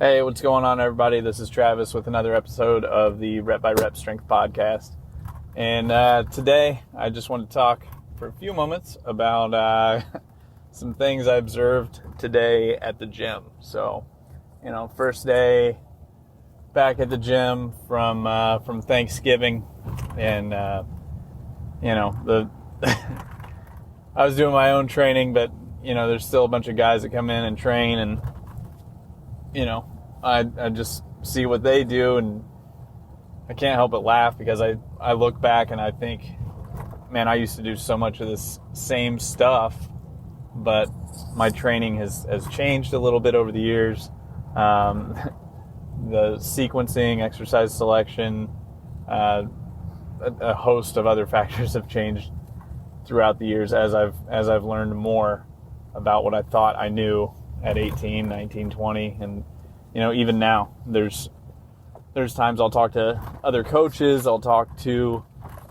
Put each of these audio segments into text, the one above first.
Hey, what's going on, everybody? This is Travis with another episode of the Rep by Rep Strength Podcast. And today, I just want to talk for a few moments about some things I observed today at the gym. So, first day back at the gym from Thanksgiving, and I was doing my own training, but there's still a bunch of guys that come in and train, and I just see what they do, and I can't help but laugh because I look back and I think, man, I used to do so much of this same stuff, but my training has changed a little bit over the years. The sequencing, exercise selection, a host of other factors have changed throughout the years as I've learned more about what I thought I knew at 18, 19, 20, and even now, there's times I'll talk to other coaches, I'll go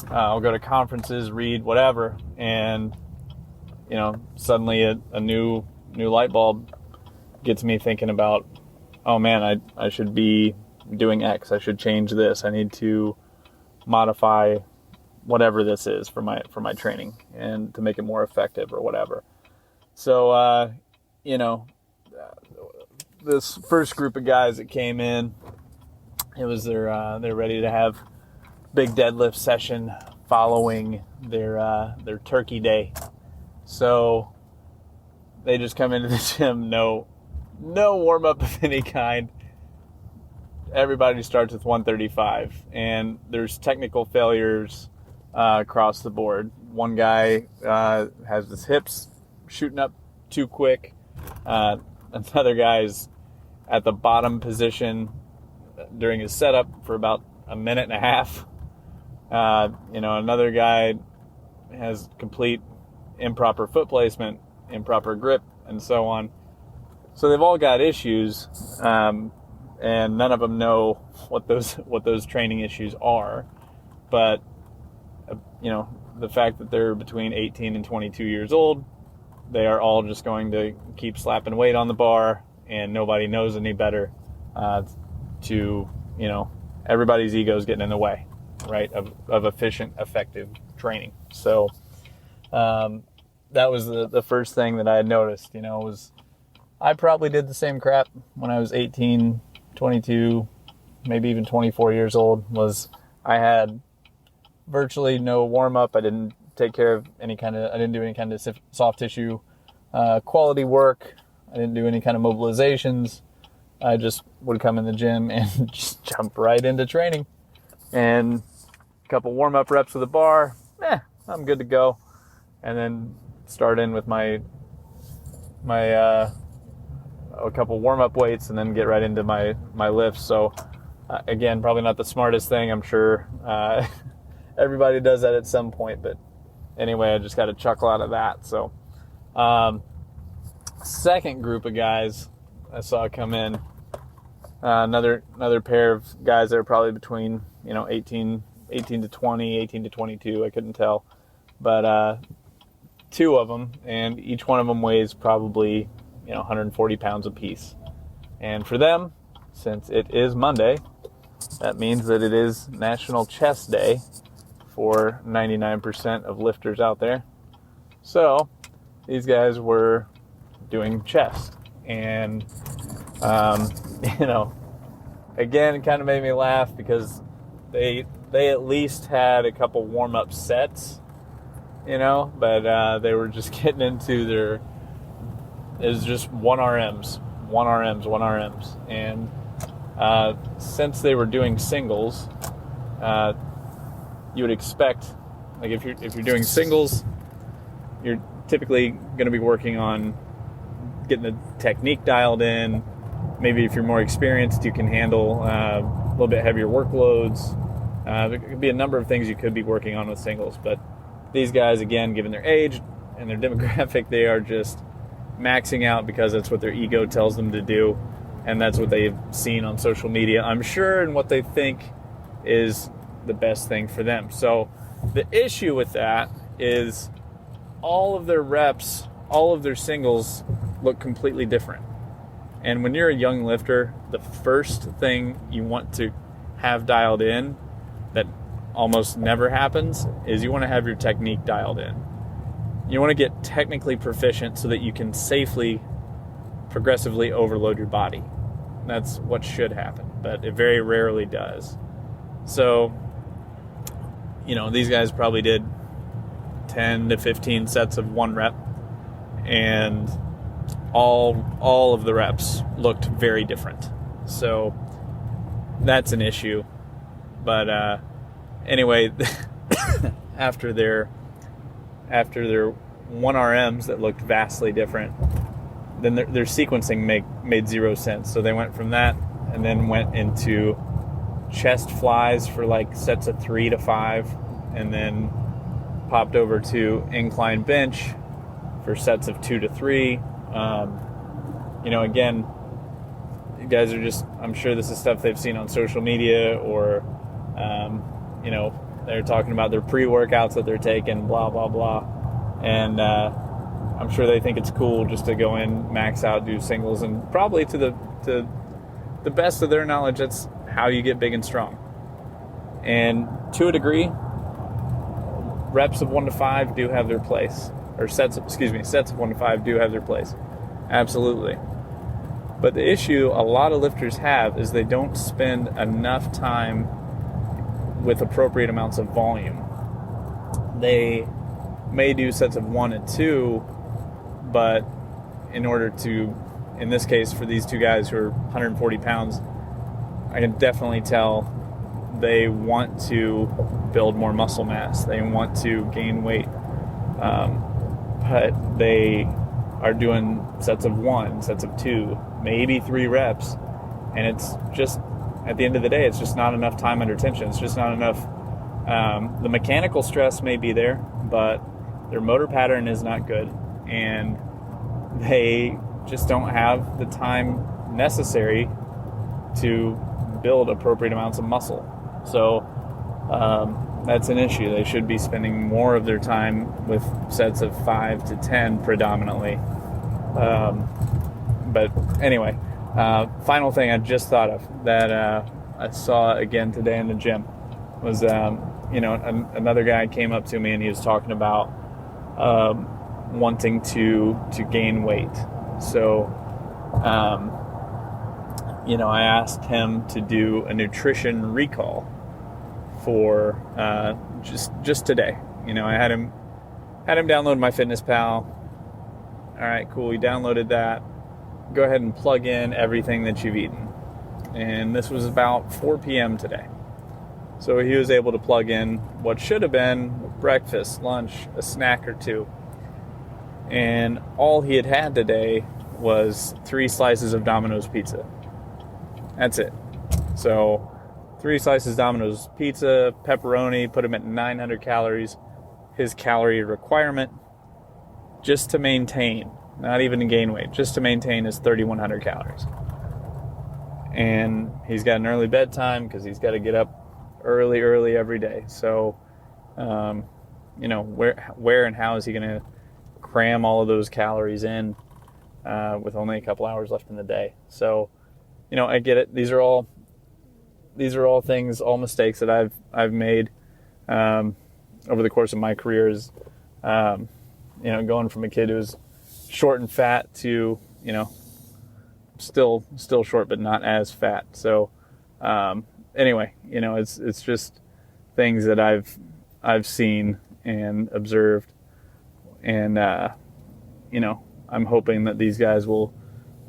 to conferences, read whatever, and suddenly a new light bulb gets me thinking about, oh man, I should be doing X, I should change this, I need to modify whatever this is for my training and to make it more effective or whatever. So this first group of guys that came in, it was they're ready to have big deadlift session following their turkey day. So they just come into the gym, no warm up of any kind. Everybody starts with 135, and there's technical failures across the board. One guy has his hips shooting up too quick. Another guy's at the bottom position during his setup for about a minute and a half. Another guy has complete improper foot placement, improper grip, and so on. So they've all got issues, and none of them know what those training issues are. But the fact that they're between 18 and 22 years old, they are all just going to keep slapping weight on the bar, and nobody knows any better. Everybody's ego is getting in the way, right, of efficient, effective training. So that was the first thing that I had noticed. Was I probably did the same crap when I was 18, 22, maybe even 24 years old. Was I had virtually no warm up. I didn't take care of I didn't do any kind of soft tissue quality work. I didn't do any kind of mobilizations. I just would come in the gym and just jump right into training. And a couple warm-up reps with the bar, I'm good to go. And then start in with my a couple warm-up weights, and then get right into my lifts. So again, probably not the smartest thing. I'm sure everybody does that at some point, but anyway, I just got a chuckle out of that. So second group of guys I saw come in, another pair of guys that are probably between 18 to 20, 18 to 22, I couldn't tell, but two of them, and each one of them weighs probably 140 pounds apiece. And for them, since it is Monday, that means that it is National Chest Day for 99% of lifters out there. So these guys were doing chest, and again, it kind of made me laugh because they at least had a couple warm-up sets, but they were just getting into it was just one RMs, and since they were doing singles, you would expect, like if you're doing singles, you're typically going to be working on getting the technique dialed in. Maybe if you're more experienced, you can handle a little bit heavier workloads. There could be a number of things you could be working on with singles, but these guys, again, given their age and their demographic, they are just maxing out because that's what their ego tells them to do, and that's what they've seen on social media, I'm sure, and what they think is the best thing for them. So the issue with that is all of their reps, all of their singles look completely different. And when you're a young lifter, the first thing you want to have dialed in that almost never happens is you want to have your technique dialed in. You want to get technically proficient so that you can safely, progressively overload your body. That's what should happen, but it very rarely does. So, these guys probably did 10 to 15 sets of 1 rep, and all of the reps looked very different. So that's an issue. But anyway, after their 1RMs that looked vastly different, then their sequencing made zero sense. So they went from that and then went into chest flies for like sets of 3 to 5, and then popped over to incline bench for sets of 2 to 3. Again, you guys are just, I'm sure this is stuff they've seen on social media, or, they're talking about their pre-workouts that they're taking, blah, blah, blah. And I'm sure they think it's cool just to go in, max out, do singles, and probably to the best of their knowledge, that's how you get big and strong. And to a degree, reps of 1 to 5 do have their place. Or sets of 1 to 5 do have their place. Absolutely. But the issue a lot of lifters have is they don't spend enough time with appropriate amounts of volume. They may do sets of 1 and 2, but in order to, in this case, for these two guys who are 140 pounds, I can definitely tell they want to build more muscle mass. They want to gain weight. But they are doing sets of 1, sets of 2, maybe 3 reps. And it's just, at the end of the day, it's just not enough time under tension. It's just not enough. The mechanical stress may be there, but their motor pattern is not good. And they just don't have the time necessary to build appropriate amounts of muscle. So that's an issue. They should be spending more of their time with sets of 5 to 10 predominantly. But anyway, final thing I just thought of that I saw again today in the gym was, another guy came up to me and he was talking about wanting to gain weight. So, I asked him to do a nutrition recall for just today. I had him download MyFitnessPal. All right, cool. He downloaded that. Go ahead and plug in everything that you've eaten. And this was about 4 p.m. today. So he was able to plug in what should have been breakfast, lunch, a snack or 2. And all he had today was 3 slices of Domino's pizza. That's it. So 3 slices Domino's pizza, pepperoni, put him at 900 calories. His calorie requirement just to maintain, not even to gain weight, just to maintain is 3,100 calories. And he's got an early bedtime because he's got to get up early every day. So, where and how is he going to cram all of those calories in with only a couple hours left in the day? So, I get it. These are all things, all mistakes that I've made over the course of my career. Is going from a kid who was short and fat to still short but not as fat. So anyway, it's just things that I've seen and observed, and I'm hoping that these guys will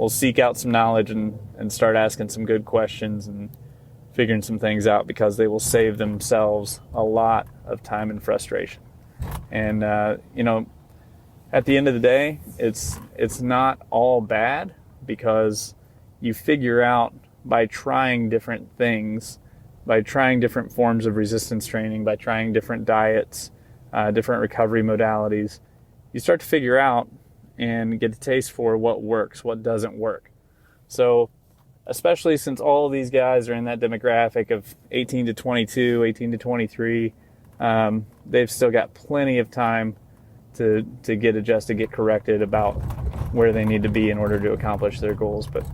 seek out some knowledge and start asking some good questions and figuring some things out, because they will save themselves a lot of time and frustration. And at the end of the day, it's not all bad, because you figure out by trying different things, by trying different forms of resistance training, by trying different diets, different recovery modalities, you start to figure out and get a taste for what works, what doesn't work. So especially since all of these guys are in that demographic of 18 to 22, 18 to 23, they've still got plenty of time to get adjusted, get corrected about where they need to be in order to accomplish their goals. But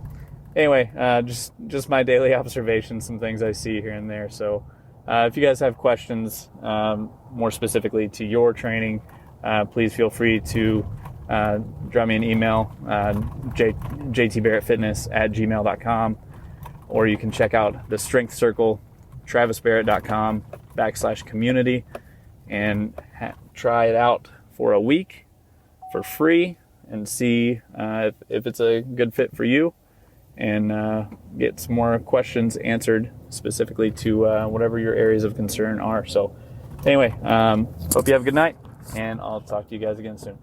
anyway, just my daily observations, some things I see here and there. So if you guys have questions more specifically to your training, please feel free to drop me an email, jtbarrettfitness@gmail.com, or you can check out the Strength Circle, travisbarrett.com/community, and try it out for a week for free and see if it's a good fit for you, and get some more questions answered specifically to whatever your areas of concern are. So anyway, hope you have a good night, and I'll talk to you guys again soon.